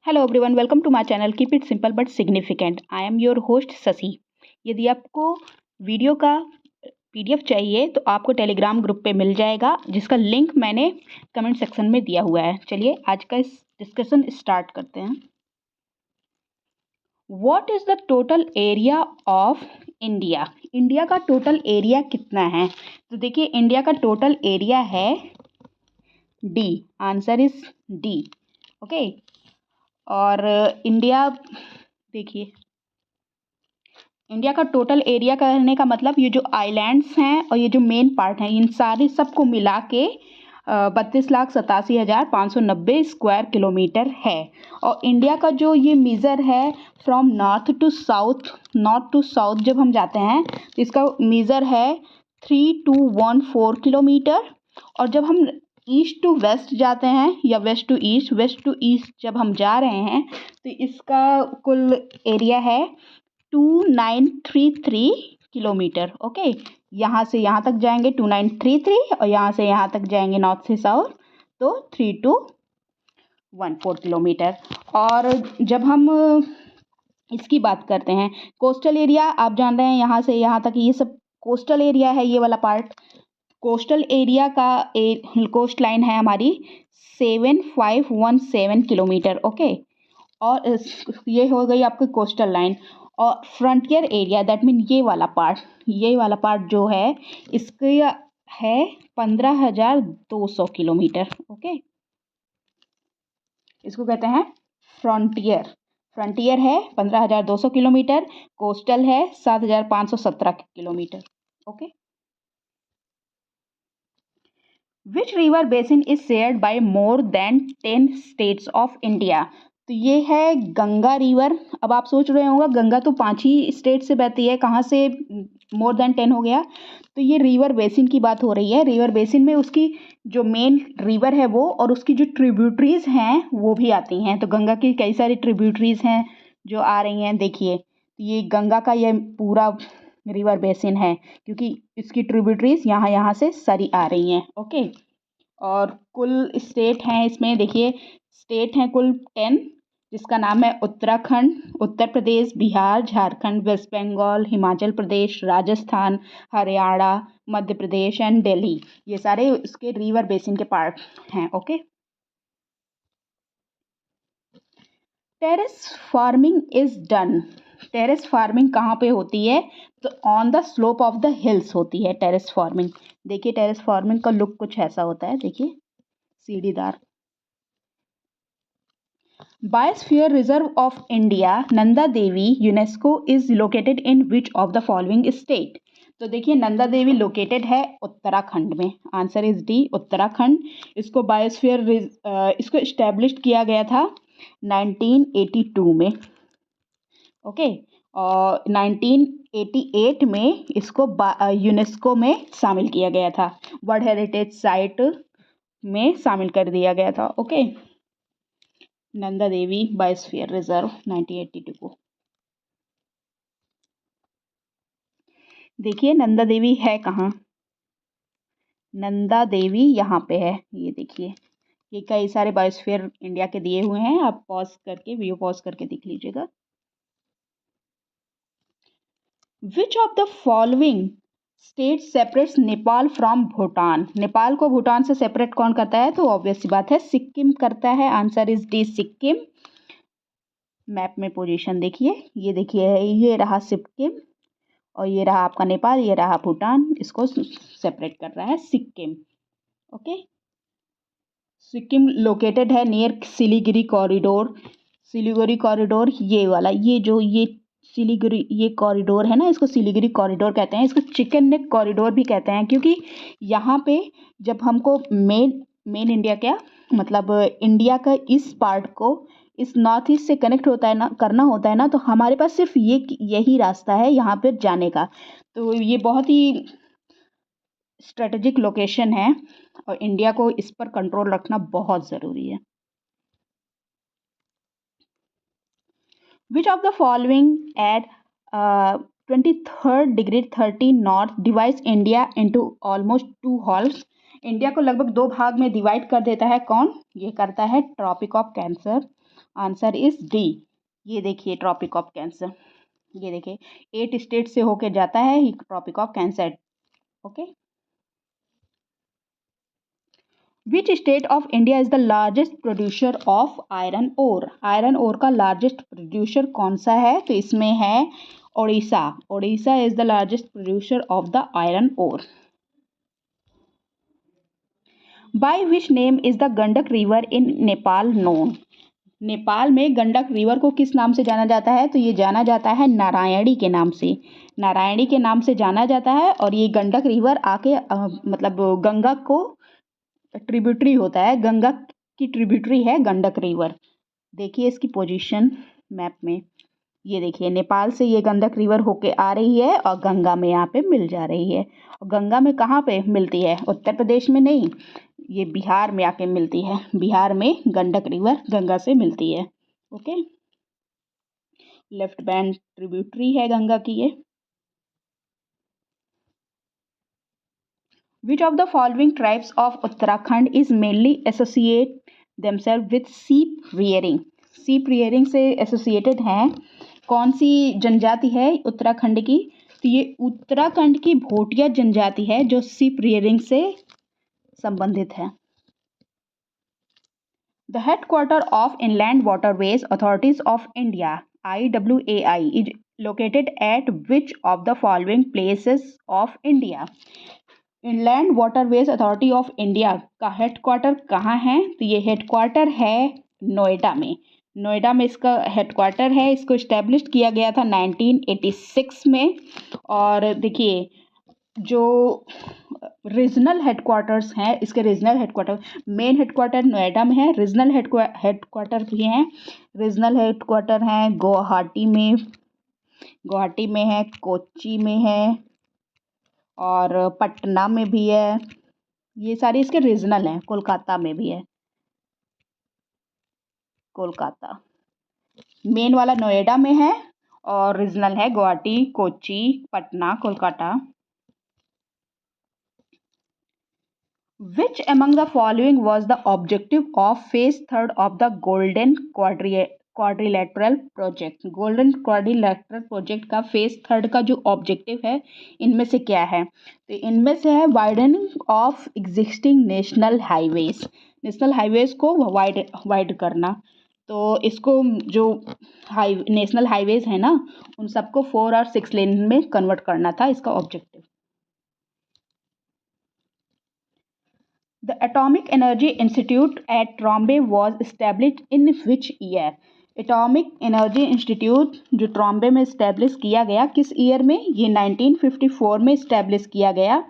Hello everyone, welcome to my channel keep it simple but significant. I am your host Shashi. यदि आपको video का PDF चाहिए तो आपको टेलीग्राम ग्रुप पे मिल जाएगा, जिसका लिंक मैंने कमेंट सेक्शन में दिया हुआ है। चलिए आज का इस डिस्कशन स्टार्ट करते हैं। What is the total area of India? India का टोटल एरिया कितना है? तो देखिए, इंडिया का टोटल एरिया है D. Answer is D. Okay. और इंडिया, देखिए, इंडिया का टोटल एरिया करने का मतलब ये जो आइलैंड्स हैं और ये जो मेन पार्ट हैं, इन सारे सबको मिला के 32,87,590 स्क्वायर किलोमीटर है। और इंडिया का जो ये मीज़र है फ्रॉम नॉर्थ टू साउथ जब हम जाते हैं तो इसका मीज़र है 3214 किलोमीटर। और जब हम ईस्ट टू वेस्ट जाते हैं या वेस्ट टू ईस्ट जब हम जा रहे हैं तो इसका कुल एरिया है 2933 किलोमीटर। ओके, यहाँ से यहाँ तक जाएंगे 2933 और यहाँ से यहाँ तक जाएंगे नॉर्थ से साउथ तो 3214 किलोमीटर। और जब हम इसकी बात करते हैं कोस्टल एरिया, आप जान रहे हैं यहाँ से यहाँ तक ये सब कोस्टल एरिया है। ये वाला पार्ट कोस्टल एरिया का कोस्ट लाइन है हमारी 7517 किलोमीटर। ओके, और ये हो गई आपकी कोस्टल लाइन। और फ्रंटियर एरिया दैट मीन ये वाला पार्ट जो है इसके है 15,200 किलोमीटर। ओके, इसको कहते हैं फ्रंटियर है 15,200 किलोमीटर, कोस्टल है 7,517 kilometre. Okay, which river basin is shared by more than 10 states of India? तो ये है गंगा रिवर। अब आप सोच रहे होंगे गंगा तो 5 ही स्टेट से बहती है, कहाँ से मोर देन 10 हो गया? तो ये रिवर बेसिन की बात हो रही है। रिवर बेसिन में उसकी जो मेन रिवर है वो और उसकी जो ट्रिब्यूटरीज हैं वो भी आती हैं। तो गंगा की कई सारी ट्रिब्यूटरीज हैं जो आ रही हैं। देखिए, ये गंगा का ये पूरा रिवर बेसिन है क्योंकि इसकी ट्रिब्यूटरीज यहाँ से सारी आ रही हैं। ओके, और कुल स्टेट हैं इसमें, देखिए स्टेट हैं कुल 10, जिसका नाम है उत्तराखंड, उत्तर प्रदेश, बिहार, झारखंड, वेस्ट बंगाल, हिमाचल प्रदेश, राजस्थान, हरियाणा, मध्य प्रदेश एंड दिल्ली। ये सारे इसके रिवर बेसिन के पार्ट हैं। Okay, terrace farming is done. Terrace farming कहाँ पे होती है? तो on the slope of the hills होती है टेरेस फार्मिंग। देखिए, टेरेस फार्मिंग का लुक कुछ ऐसा होता है, देखिए सीढ़ीदार। Biosphere reserve of India Nanda Devi UNESCO is located in which of the following state? तो देखिए, नंदा देवी लोकेटेड है उत्तराखंड में। Answer is D, Uttarakhand. इसको बायोस्फीयर इसको इस्टेब्लिश किया गया था 1982 में। ओके, और 1988 में इसको यूनेस्को में शामिल किया गया था, वर्ल्ड हेरिटेज साइट में शामिल कर दिया गया था। Okay, Nanda Devi biosphere reserve 1982 को। देखिए, नंदा देवी है कहाँ? नंदा देवी यहाँ पे है, ये देखिए। ये कई सारे बायोस्फीयर इंडिया के दिए हुए हैं, आप वीडियो पॉज करके देख लीजिएगा। विच of the following state separates Nepal from Bhutan? Nepal को भूटान से सेपरेट कौन करता है? तो ऑब्वियस सी बात है, सिक्किम करता है। Answer is D, Sikkim. Map में पोजीशन देखिए, ये देखिए, ये रहा सिक्किम और ये रहा आपका नेपाल, ये रहा भूटान। इसको सेपरेट कर रहा है सिक्किम। ओके, सिक्किम लोकेटेड है near Siliguri corridor. Siliguri corridor ये वाला, ये सिलीगुड़ी ये कॉरिडोर है ना, इसको सिलीगुड़ी कॉरिडोर कहते हैं। इसको चिकन नेक कॉरिडोर भी कहते हैं क्योंकि यहाँ पे जब हमको मेन इंडिया क्या मतलब इंडिया का इस पार्ट को इस नॉर्थ ईस्ट से कनेक्ट करना होता है ना, तो हमारे पास सिर्फ यही रास्ता है यहाँ पर जाने का। तो ये बहुत ही स्ट्रेटेजिक लोकेशन है और इंडिया को इस पर कंट्रोल रखना बहुत ज़रूरी है। Which of the following at 23rd degree 30 north divides India into almost 2 halves? India को लगभग 2 भाग में डिवाइड कर देता है कौन? ये करता है tropic of cancer. Answer is D. ये देखिए ट्रॉपिक ऑफ कैंसर, ये देखिए 8 स्टेट से होके जाता है tropic of cancer. Okay, which state of India is the largest producer of iron ore? Iron ore का लार्जेस्ट प्रोड्यूसर कौन सा है? तो इसमें है Odisha. Odisha is the largest producer of the iron ore. By which name is the Gandak river in Nepal known? Nepal में Gandak river को किस नाम से जाना जाता है? तो ये जाना जाता है नारायणी के नाम से। नारायणी के नाम से जाना जाता है और ये गंडक रिवर आके मतलब गंगा को ट्रिब्यूटरी होता है, गंगा की ट्रिब्यूटरी है गंडक रिवर। देखिए इसकी पोजीशन मैप में, ये देखिए नेपाल से ये गंडक रिवर होके आ रही है और गंगा में यहाँ पे मिल जा रही है। और गंगा में कहाँ पे मिलती है? उत्तर प्रदेश में नहीं, ये बिहार में आके मिलती है। बिहार में गंडक रिवर गंगा से मिलती है। ओके, लेफ्ट बैंड ट्रिब्यूटरी है गंगा की ये। Which of the following tribes of Uttarakhand is mainly associate themselves with sheep rearing? sheep rearing से associated हैं। कौन सी जनजाति है उत्तराखंड की? तो ये उत्तराखंड की भोटिया जनजाति है जो sheep rearing से संबंधित है। The headquarter of Inland Waterways Authorities of India (IWAI) is located at which of the following places of India? Inland waterways authority of India का हेडक्वार्टर कहाँ है? तो ये हेडक्वार्टर है नोएडा में। नोएडा में इसका हेडक्वार्टर है। इसको इस्टेब्लिश किया गया था 1986 में। और देखिए जो रीजनल हेडक्वार्टर्स हैं, इसके regional headquarter, main headquarter Noida में है, रीजनल हेडक्वार्टर भी हैं। रीजनल हेडक्वार्टर हैं गुवाहाटी में है, कोच्चि में है और पटना में भी है। ये सारे इसके रीजनल हैं। कोलकाता में भी है, कोलकाता। मेन वाला नोएडा में है और रीजनल है Guwahati, Kochi, Patna, Kolkata. Which among the following was the objective of phase 3 of the Golden Quadrilateral Project? Golden Quadrilateral Project का phase 3 का जो ऑब्जेक्टिव है इनमें से क्या है? तो इनमें से है widening of existing national highways. National highways को वाइड करना। तो इसको जो नेशनल हाईवेज है ना, उन सबको 4 और 6 लेन में कन्वर्ट करना था इसका objective. The Atomic Energy Institute at Trombay was established in which year? Atomic Energy Institute जो ट्रॉम्बे में इस्टेब्लिश किया गया किस ईयर में? ये 1954 में इस्टेब्लिश किया गया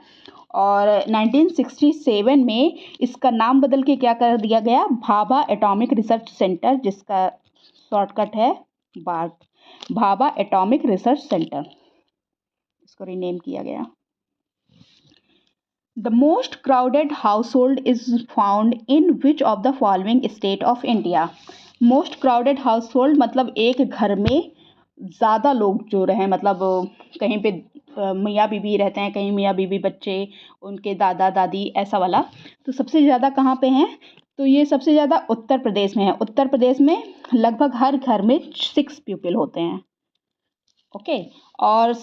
और 1967 में इसका नाम बदल के क्या कर दिया गया? भाभा एटॉमिक रिसर्च सेंटर, जिसका शॉर्टकट है BART. Bhabha atomic research centre, इसको रीनेम किया गया। The most crowded household is found in which of the following state of India? Most crowded household मतलब एक घर में ज़्यादा लोग जो रहे, मतलब कहीं पे मियाँ बीवी रहते हैं, कहीं मियाँ बीवी बच्चे, उनके दादा दादी, ऐसा वाला। तो सबसे ज़्यादा कहाँ पे हैं? तो ये सबसे ज़्यादा उत्तर प्रदेश में है। उत्तर प्रदेश में लगभग हर घर में 6 पीपल होते हैं। ओके, और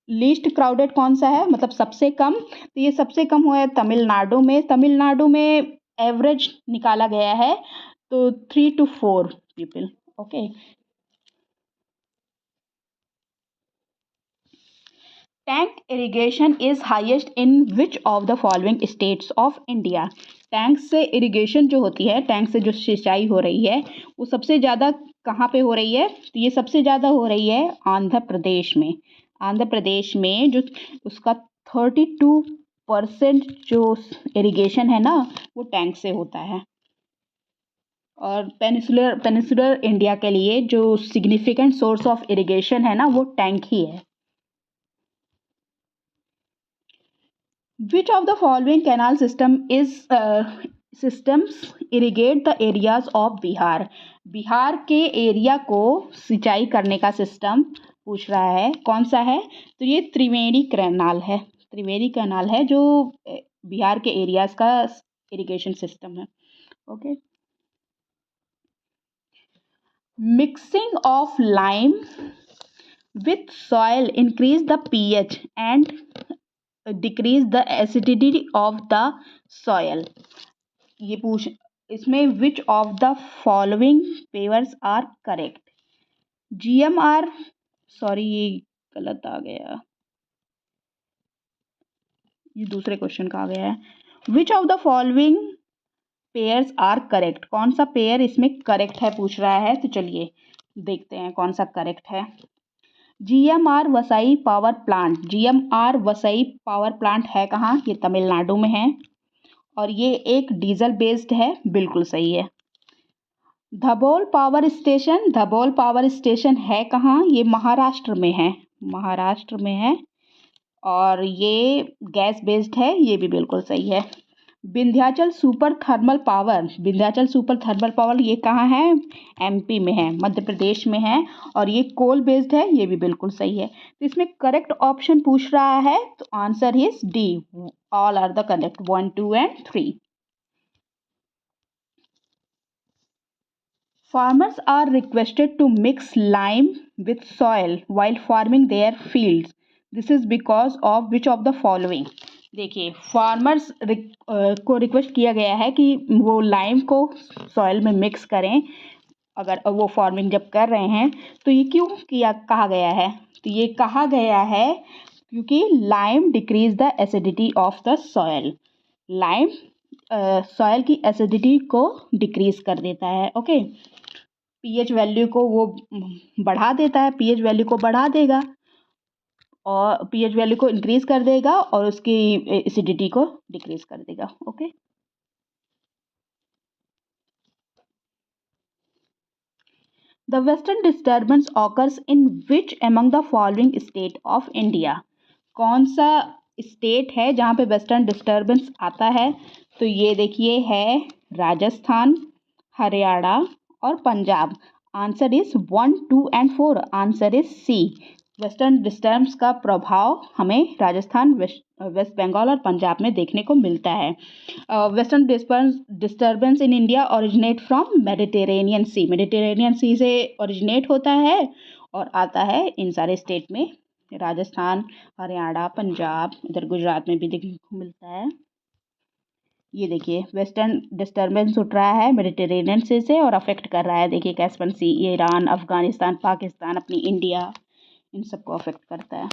लीस्ट क्राउडेड कौन सा है, मतलब सबसे कम? तो ये सबसे कम हुआ है तमिलनाडु में। तमिलनाडु में एवरेज निकाला गया है तो 3 to 4 people. Okay, tank irrigation is highest in which of the following states of India? Tank से इरिगेशन जो होती है, टैंक से जो सिंचाई हो रही है, वो सबसे ज़्यादा कहाँ पे हो रही है? तो ये सबसे ज़्यादा हो रही है आंध्र प्रदेश में। आंध्र प्रदेश में जो उसका 32% जो इरिगेशन है ना, वो टैंक से होता है। और पेनिसुलर इंडिया के लिए जो सिग्निफिकेंट सोर्स ऑफ इरिगेशन है ना, वो टैंक ही है। Which of the following canal systems irrigate the areas of Bihar? Bihar के एरिया को सिंचाई करने का सिस्टम पूछ रहा है, कौन सा है? तो ये त्रिवेणी कैनाल है। त्रिवेणी कैनाल है जो बिहार के एरियाज का इरिगेशन सिस्टम है। Okay, mixing of lime with soil increase the pH and decrease the acidity of the soil. ये पूछ इसमें which of the following pairs are correct? GMR sorry ये गलत आ गया, ये दूसरे क्वेश्चन का आ गया है. Which of the following pairs are correct, कौन सा पेयर इसमें करेक्ट है पूछ रहा है. तो चलिए देखते हैं कौन सा करेक्ट है. GMR Vasai power plant, GMR Vasai power plant है कहाँ, ये तमिलनाडु में है और ये एक डीजल बेस्ड है, बिल्कुल सही है. Dhabol power station, Dhabol power station है कहाँ, ये महाराष्ट्र में है, महाराष्ट्र में है और ये गैस बेस्ड है, ये भी बिल्कुल सही है. Vindhyachal super thermal power, Vindhyachal super thermal power ये कहाँ है, MP में है, मध्य प्रदेश में है और ये कोल बेस्ड है, ये भी बिल्कुल सही है. तो इसमें करेक्ट ऑप्शन पूछ रहा है तो answer is D, all are the correct, 1, 2 and 3. Farmers are requested to mix lime with soil while farming their fields. This is because of which of the following? देखिए फार्मर्स को request किया गया है कि वो लाइम को soil में mix करें अगर वो फार्मिंग जब कर रहे हैं. तो ये क्यों कहा गया है, तो ये कहा गया है क्योंकि lime decrease the acidity of the soil. Lime soil की एसिडिटी को डिक्रीज कर देता है. ओके, पीएच वैल्यू को वो बढ़ा देता है, पीएच वैल्यू को बढ़ा देगा और पीएच वैल्यू को इंक्रीज कर देगा और उसकी एसिडिटी को डिक्रीज कर देगा. Okay, the western disturbance occurs in which among the following state of India. कौन सा स्टेट है जहाँ पे वेस्टर्न डिस्टर्बेंस आता है, तो ये देखिए है राजस्थान, हरियाणा और Punjab. Answer is 1, 2 and 4. Answer is C. Western disturbance का प्रभाव हमें राजस्थान, वेस्ट बंगाल और पंजाब में देखने को मिलता है. Western disturbance in India originate from Mediterranean sea, Mediterranean sea से ओरिजिनेट होता है और आता है इन सारे स्टेट में, राजस्थान, हरियाणा, पंजाब, इधर गुजरात में भी देखने को मिलता है. ये देखिए वेस्टर्न डिस्टर्बेंस उठ रहा है मेडिटेरेनियन सी से और अफेक्ट कर रहा है, देखिए Caspian sea, Iran, Afghanistan, Pakistan, अपनी इंडिया, इन सबको अफेक्ट करता है.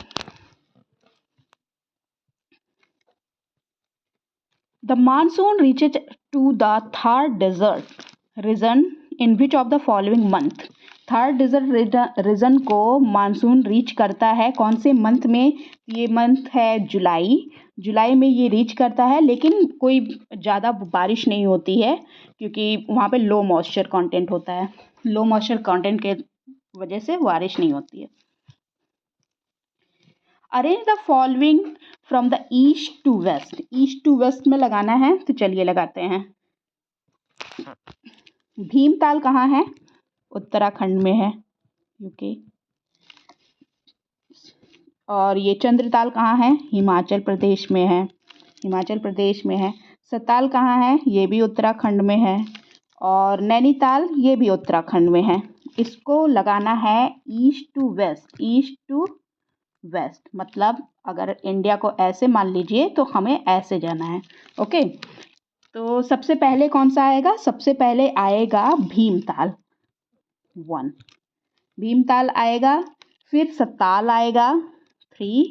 The monsoon reaches to the Thar desert region in which of the following month. Thar desert region को मानसून रीच करता है कौन से मंथ में, ये मंथ है जुलाई. जुलाई में ये रीच करता है लेकिन कोई ज़्यादा बारिश नहीं होती है क्योंकि वहाँ पे लो मॉइस्चर कंटेंट होता है, लो मॉइस्चर कंटेंट के वजह से बारिश नहीं होती है. Arrange the following from the east to west, east to west में लगाना है तो चलिए लगाते हैं. भीमताल कहाँ है, उत्तराखंड में है, यूके. और ये चंद्रताल कहाँ है, हिमाचल प्रदेश में है, हिमाचल प्रदेश में है. सताल कहाँ है, ये भी उत्तराखंड में है और नैनीताल ये भी उत्तराखंड में है. इसको लगाना है east to west, east to west मतलब अगर इंडिया को ऐसे मान लीजिए तो हमें ऐसे जाना है. ओके, तो सबसे पहले कौन सा आएगा, सबसे पहले आएगा भीमताल 1, भीमताल आएगा, फिर सताल आएगा 3,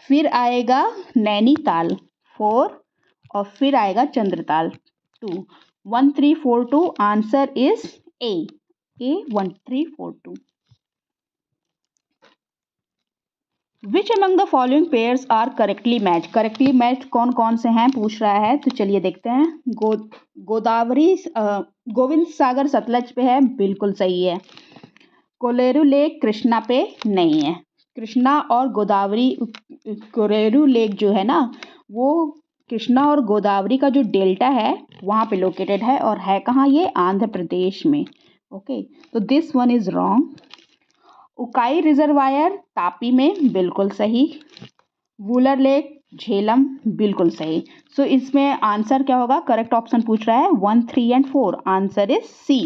फिर आएगा नैनीताल 4 और फिर आएगा Chandratal 2. 1, 3, 4, 2. Answer is A, 1, 3, 4, 2. Which among the following pairs are correctly match, correctly match कौन कौन से हैं पूछ रहा है तो चलिए देखते हैं. गोदावरी गोविंद सागर सतलज पे है, बिल्कुल सही है. कोलेरू लेक कृष्णा पे नहीं है. कृष्णा और गोदावरी, कोलेरू लेक जो है ना वो कृष्णा और गोदावरी का जो डेल्टा है वहाँ पे लोकेटेड है और है कहाँ, ये आंध्र प्रदेश में. ओके, तो this one is wrong. Ukai reservoir Tapi में, बिल्कुल सही. वुलर लेक झेलम, बिल्कुल सही. सो इसमें आंसर क्या होगा, करेक्ट ऑप्शन पूछ रहा है 1, 3 and 4. आंसर इज सी.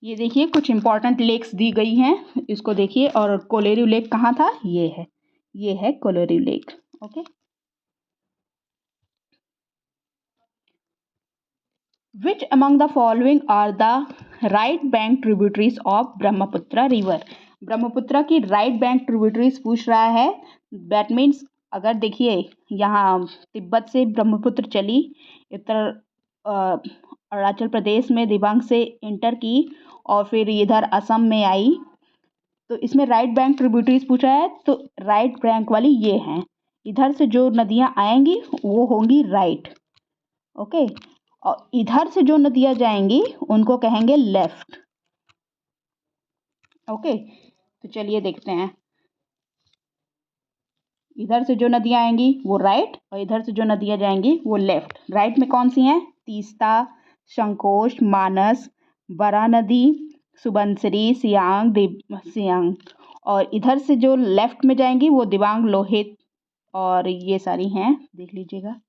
ये देखिए कुछ इंपॉर्टेंट लेक्स दी गई हैं, इसको देखिए। और कोलेरू लेक कहाँ था? ये है Kolleru lake. Okay, which among the following are the right bank tributaries of Brahmaputra river? Brahmaputra की राइट बैंक ट्रिब्यूटरीज पूछ रहा है। दैट मीन्स अगर देखिए यहाँ तिब्बत से ब्रह्मपुत्र चली, उत्तर अरुणाचल प्रदेश में दिबांग से इंटर की और फिर इधर असम में आई, तो इसमें राइट बैंक ट्रिब्यूटरीज पूछा है, तो राइट बैंक वाली ये हैं। इधर से जो नदियाँ आएंगी वो होंगी राइट। ओके, और इधर से जो नदियाँ जाएंगी उनको कहेंगे लेफ्ट। ओके, तो चलिए देखते हैं। इधर से जो नदियाँ आएंगी वो राइट और इधर से जो नदियाँ जाएंगी वो लेफ्ट। राइट में कौन सी हैं? तीस्ता, संकोश, मानस, बरा नदी, सुबनसिरी, सियांग। और इधर से जो लेफ्ट में जाएंगी वो दिबांग, लोहित और ये सारी हैं, देख लीजिएगा।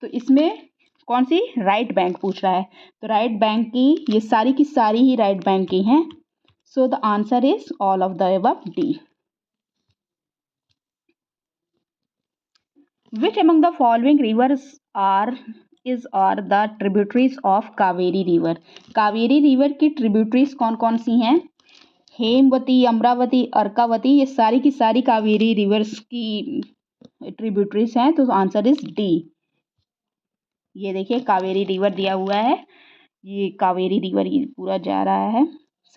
तो इसमें कौन सी? राइट बैंक पूछ रहा है, तो राइट बैंक की ये सारी की सारी ही राइट बैंक की हैं। So the answer is all of the above, D. Which among the following rivers are the tributaries of Kaveri river? Kaveri river की ट्रिब्यूटरीज कौन कौन सी हैं? हेमवती, अमरावती, अर्कावती, ये सारी की सारी कावेरी रिवर्स की ट्रिब्यूटरीज हैं, तो आंसर इज डी। ये देखिए कावेरी रिवर दिया हुआ है, ये कावेरी रिवर ये पूरा जा रहा है,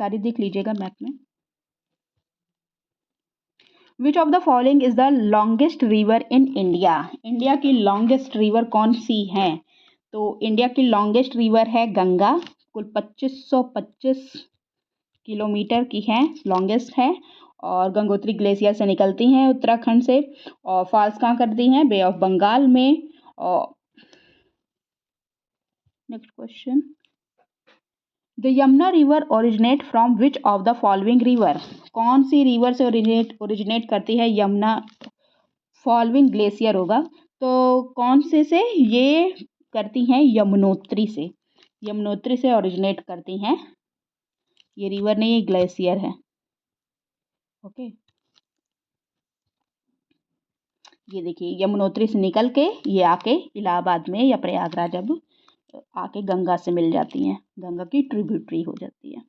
सारी देख लीजिएगा मैप में। विच of the following is the longest river in India? India की लॉन्गेस्ट रिवर कौन सी है? तो इंडिया की लॉन्गेस्ट रिवर है गंगा, कुल 2525 किलोमीटर की है, लॉन्गेस्ट है। और गंगोत्री ग्लेशियर से निकलती हैं उत्तराखंड से, और फॉल्स कहाँ करती हैं? बे ऑफ बंगाल में। और next question, the Yamuna river originate from which of the following river? कौन सी रिवर से ओरिजिनेट करती है यमुना? फॉलोइंग ग्लेशियर होगा, तो कौन से ये करती हैं? यमुनोत्री से, यमुनोत्री से ओरिजिनेट करती हैं। ये रिवर नहीं, ये ग्लेशियर है। ओके, ये देखिए यमुनोत्री से निकल के ये आके इलाहाबाद में या प्रयागराज अब आके गंगा से मिल जाती हैं, गंगा की ट्रिब्यूटरी हो जाती है।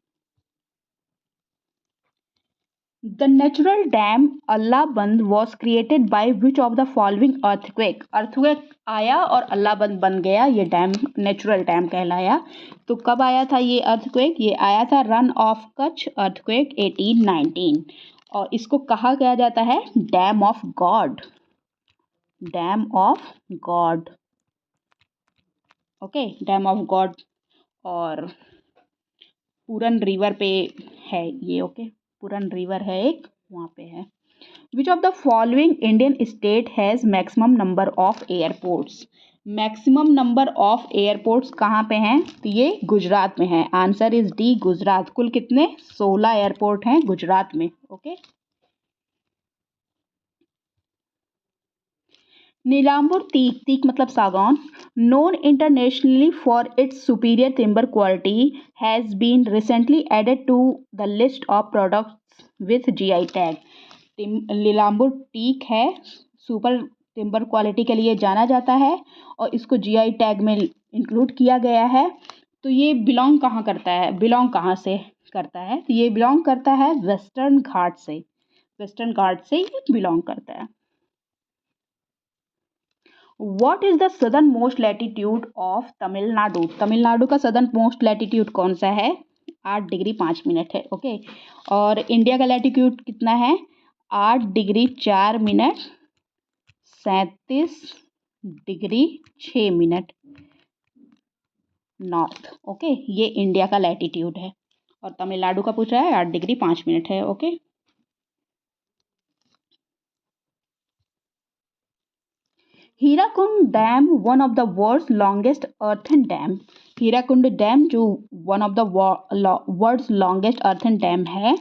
The natural dam Allahbund was created by which of the following earthquake? Earthquake आया और अल्लाहबंद बन गया, ये डैम नेचुरल डैम कहलाया। तो कब आया था ये अर्थक्वेक? ये आया था रन ऑफ कच्छ अर्थक्वेक 1819, और इसको कहा गया जाता है dam of God, dam of God. Okay, dam of God. और पूरन रिवर पे है ये। ओके, पूरन रिवर है एक, वहाँ पे है। Which of the following Indian state has maximum number of airports? Maximum number of airports कहाँ पे हैं? तो ये गुजरात में है, आंसर इज डी, गुजरात। कुल कितने? 16 एयरपोर्ट हैं गुजरात में। ओके, नीलांबुर टीक, टीक मतलब सागौन, known internationally for its superior timber quality, has been recently added to the list of products with GI tag. Nilambur teak है, सुपर टिम्बर क्वालिटी के लिए जाना जाता है और इसको GI टैग में इंक्लूड किया गया है। तो ये बिलोंग कहाँ करता है? बिलोंग कहाँ से करता है? तो ये बिलोंग करता है वेस्टर्न घाट से, वेस्टर्न घाट से ये बिलोंग करता है। What is the southern most latitude of Tamil Nadu? Tamil Nadu का सदर्न मोस्ट लैटिट्यूड कौन सा है? 8 डिग्री 5 मिनट है। ओके, और इंडिया का लैटिट्यूड कितना है? 8 degree 4 minute 37 degree 6 minute north. Okay, ये इंडिया का लैटिट्यूड है और तमिलनाडु का पूछ रहा है 8 डिग्री 5 मिनट है। Okay, Hirakud dam one of the world's longest earthen dam. Hirakud dam जो one of the world's longest earthen dam है,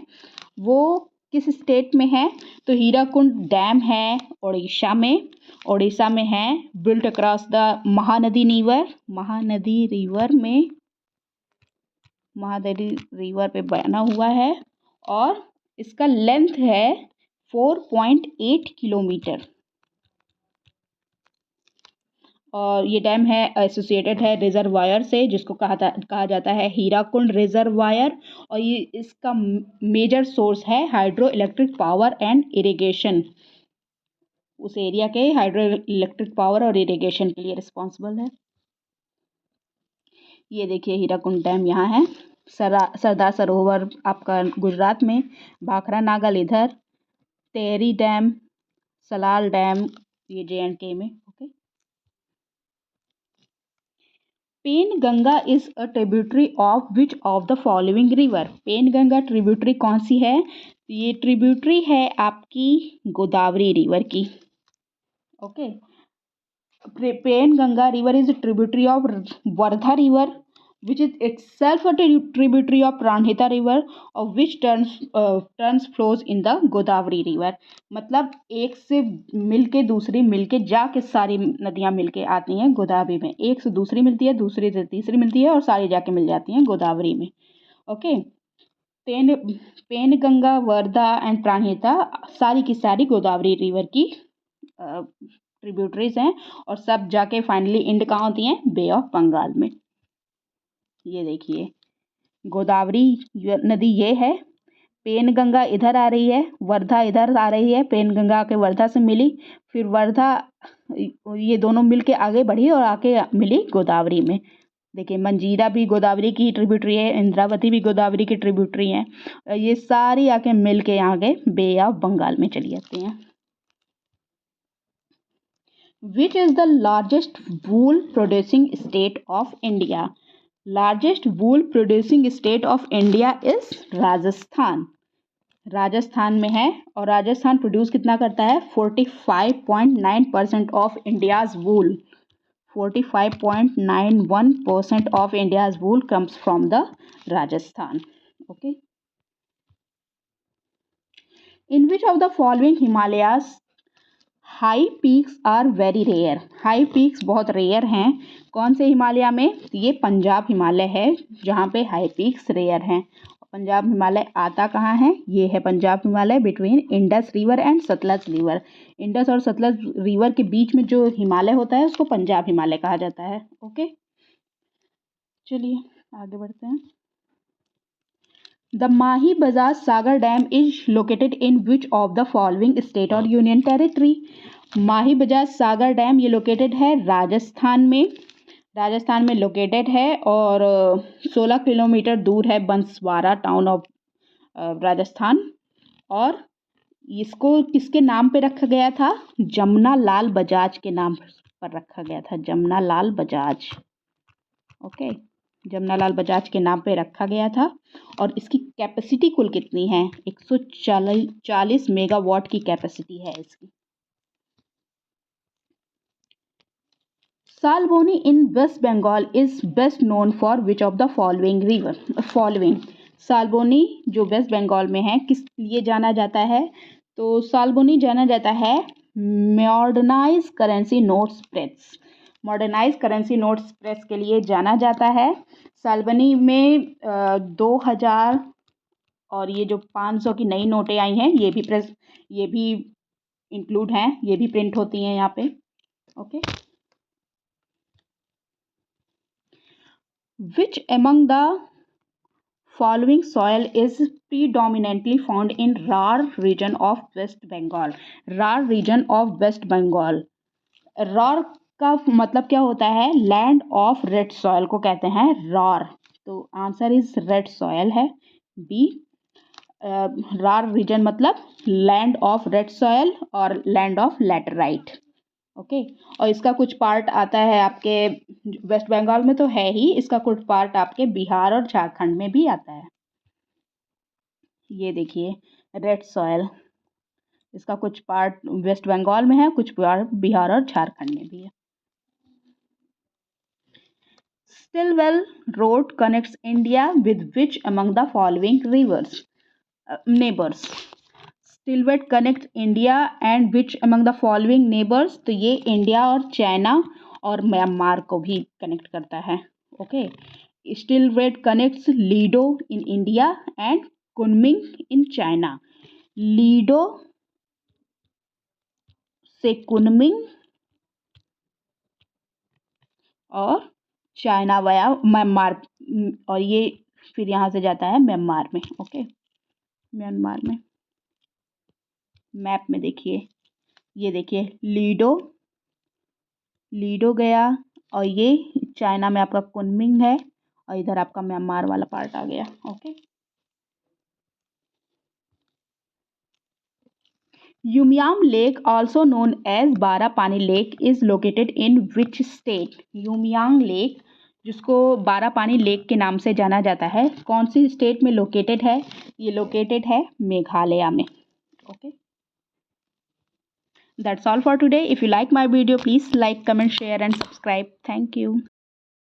वो किस स्टेट में है? तो हीराकुंड डैम है उड़ीसा में, उड़ीसा में है। Built across the Mahanadi river, Mahanadi river में, महानदी रिवर पे बना हुआ है और इसका लेंथ है 4.8 किलोमीटर। और ये डैम है एसोसिएटेड है रिजर्वायर से, जिसको कहा जाता है हीराकुंड रिजर्वायर। और ये इसका मेजर सोर्स है hydro electric power and irrigation. उस एरिया के हाइड्रो इलेक्ट्रिक पावर और इरिगेशन के लिए रिस्पॉन्सिबल है। ये देखिए हीराकुंड डैम यहाँ है। सरदार सरोवर आपका गुजरात में, भाखरा नागल इधर, तेहरी डैम, सलाल डैम ये JNK में। Okay. Penganga is a tributary of which of the following river. Penganga tributary कौन सी है? ये ट्रिब्यूटरी है आपकी गोदावरी रिवर की। Okay. Penganga river is a tributary of Vardha river, which is itself a tributary of Pranhita river, of which turns flows in the Godavari river। मतलब एक से मिलके दूसरी मिलके जाके सारी नदियां मिलके आती हैं गोदावरी में। एक से दूसरी मिलती है, दूसरी से तीसरी मिलती है और सारी जाके मिल जाती हैं गोदावरी में। ओके। पेनगंगा, वर्धा एंड प्राणहिता सारी की सारी गोदावरी रिवर की ट्रिब्यूटरीज हैं और सब जाके फाइनली एंड कहाँ होती हैं? बे ऑफ बंगाल में। ये देखिए गोदावरी नदी ये है, पेनगंगा इधर आ रही है, वर्धा इधर आ रही है, पेनगंगा के वर्धा से मिली, फिर वर्धा ये दोनों मिलके आगे बढ़ी और आके मिली गोदावरी में। देखिए मंजीरा भी गोदावरी की ट्रिब्यूटरी है, इंद्रावती भी गोदावरी की ट्रिब्यूटरी है। ये सारी आके मिलके आगे बे ऑफ बंगाल में चली जाती हैं। Which is the largest wool producing state of India? Largest wool producing state of India is Rajasthan. Rajasthan में है और राजस्थान प्रोड्यूस कितना करता है? 45.9% of India's wool. 45.91% of India's wool comes from the Rajasthan. Okay. In which of the following Himalayas high peaks are very rare? High peaks बहुत rare हैं। कौन से हिमालय में? ये पंजाब हिमालय है जहाँ पे हाई पीक्स रेयर हैं। पंजाब हिमालय आता कहाँ है? ये है Punjab Himalaya between Indus river and Sutlej river. Indus और सतलज रिवर के बीच में जो हिमालय होता है उसको पंजाब हिमालय कहा जाता है। ओके, चलिए आगे बढ़ते हैं। The Mahi Bazar Sagar Dam is located in which of the following state or union territory? Mahi Bajaj Sagar dam ये लोकेटेड है राजस्थान में। राजस्थान में लोकेटेड है और 16 किलोमीटर दूर है बंसवाड़ा टाउन ऑफ राजस्थान। और इसको किसके नाम पे रखा गया था? जमुना लाल बजाज के नाम पर रखा गया था। जमुना लाल बजाज। ओके, जमुना लाल बजाज के नाम पे रखा गया था। और इसकी कैपेसिटी कुल कितनी है? 140 मेगावाट की कैपेसिटी है इसकी। Salboni in West Bengal is best known for which of the following river? Salboni जो वेस्ट बंगाल में है किस लिए जाना जाता है? तो सालबोनी जाना जाता है modernise currency notes press. Modernise currency notes press के लिए जाना जाता है। सालबनी में 2000 और ये जो 500 की नई नोटें आई हैं ये भी इंक्लूड हैं, ये भी प्रिंट होती हैं यहाँ पे। Okay. Which among the following soil is predominantly found in Rar region of West Bengal? Rar region of West Bengal। Rar का मतलब क्या होता है? लैंड ऑफ रेड सॉयल को कहते हैं रार। तो आंसर इज रेड सॉयल है बी। रार रीजन मतलब लैंड ऑफ रेड सॉयल और लैंड ऑफ लैटेराइट। ओके, और इसका कुछ पार्ट आता है आपके वेस्ट बंगाल में तो है ही, इसका कुछ पार्ट आपके बिहार और झारखंड में भी आता है। ये देखिए रेड सॉयल, इसका कुछ पार्ट वेस्ट बंगाल में है, कुछ पार्ट बिहार और झारखंड में भी है। Stilwell road connects India with which among the following rivers neighbours? Stilwell connect India and which among the following neighbours? तो ये इंडिया और चाइना और म्यांमार को भी कनेक्ट करता है। Okay, Stilwell connects Lido in India and Kunming in China. Lido से Kunming और चाइना वाया म्यांमार, और ये फिर यहाँ से जाता है म्यांमार में। ओके, म्यांमार में मैप में देखिए, ये देखिए लीडो गया, और ये चाइना में आपका कुनमिंग है, और इधर आपका म्यांमार वाला पार्ट आ गया। Okay, Umiam lake also known as Barapani lake is located in which state? Umiam lake, जिसको बारापानी लेक के नाम से जाना जाता है, कौन सी स्टेट में लोकेटेड है? ये लोकेटेड है मेघालय में। Okay, that's all for today. If you like my video, please like, comment, share and subscribe. Thank you.